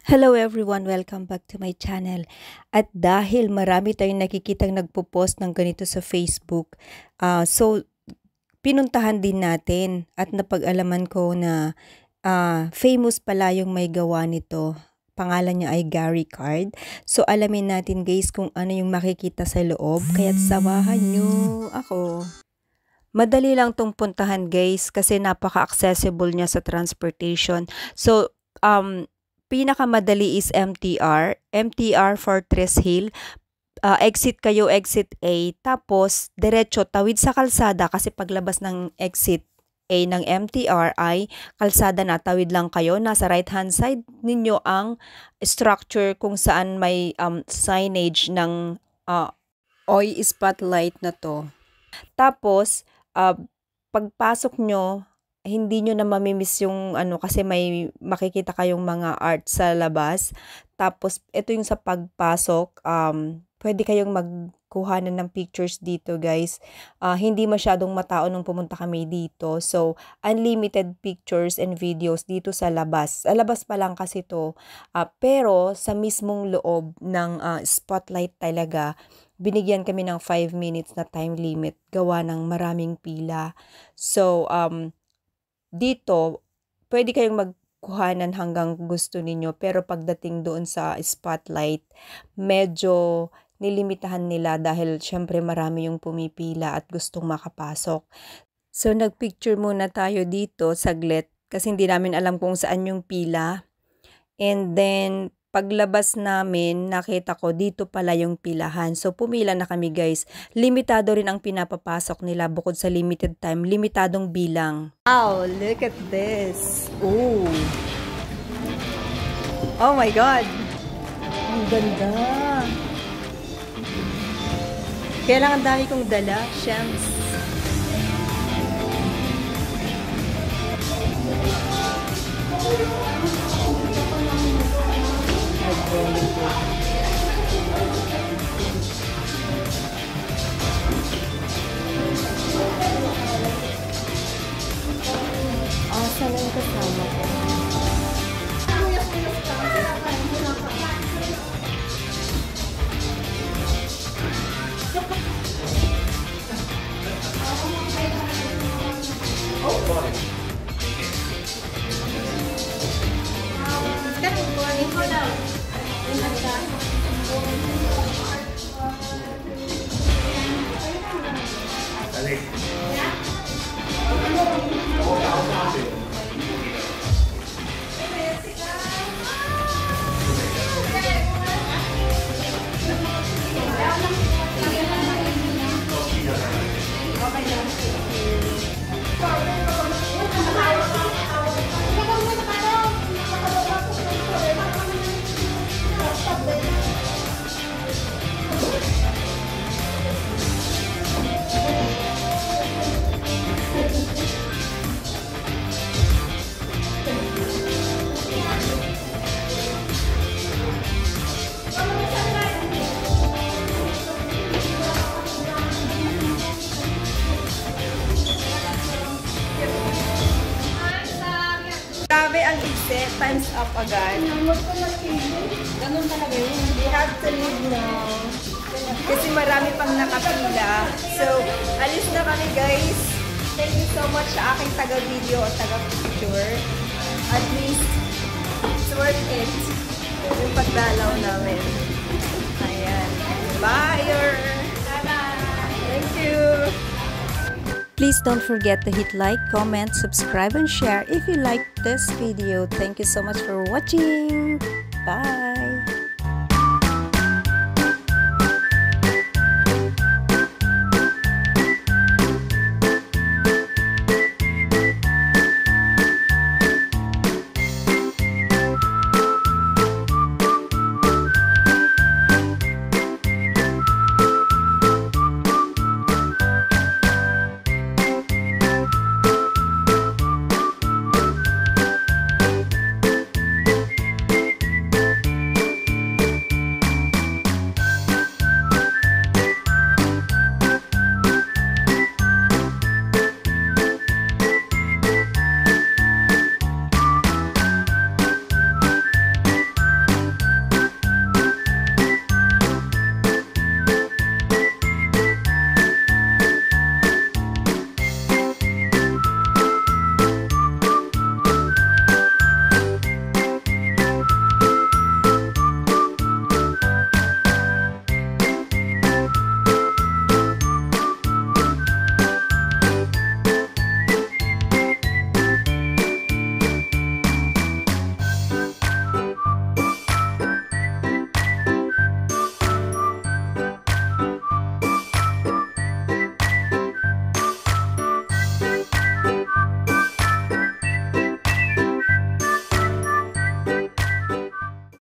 Hello everyone! Welcome back to my channel. At dahil marami tayong nakikitang nagpo-post ng ganito sa Facebook, so pinuntahan din natin at napag-alaman ko na famous pala yung may gawa nito. Pangalan niya ay Gary Card. So alamin natin guys kung ano yung makikita sa loob. Kaya't samahan nyo ako. Madali lang tong puntahan guys kasi napaka-accessible niya sa transportation. So pinakamadali is MTR Fortress Hill. Exit kayo, exit A. Tapos, diretso, tawid sa kalsada kasi paglabas ng exit A ng MTR ay kalsada na, tawid lang kayo. Nasa right hand side ninyo ang structure kung saan may signage ng OY spotlight na to. Tapos, pagpasok nyo, hindi nyo na mamimiss yung kasi may makikita kayong mga art sa labas. Tapos, ito yung sa pagpasok, pwede kayong magkuhanan ng pictures dito guys. Hindi masyadong matao nung pumunta kami dito. So, unlimited pictures and videos dito sa labas. Sa labas pa lang kasi to. Pero, sa mismong loob ng spotlight talaga, binigyan kami ng 5 minutes na time limit. Gawa ng maraming pila. So, dito, pwede kayong magkuhanan hanggang gusto ninyo. Pero pagdating doon sa spotlight, medyo nilimitahan nila dahil syempre marami yung pumipila at gustong makapasok. So, nagpicture muna tayo dito saglit kasi hindi namin alam kung saan yung pila. And then, paglabas namin, nakita ko dito pala yung pilahan. So, pumila na kami guys. Limitado rin ang pinapapasok nila bukod sa limited time. Limitadong bilang. Wow, look at this. Ooh. Oh my God. Ang ganda. Kailangan dami kong dala. Shams. Sana yung kasama ko. Grabe ang exit. Time's up agad. Ganun talaga yun. We have to leave now. Kasi marami pang nakapila. So, alis na kami guys. Thank you so much sa aking taga-video at taga-picture. At least, it's worth it. Yung pagdalaw namin. Ayan. Bye! Bye-bye! Thank you! Please don't forget to hit like, comment, subscribe, and share if you like this video. Thank you so much for watching. Bye!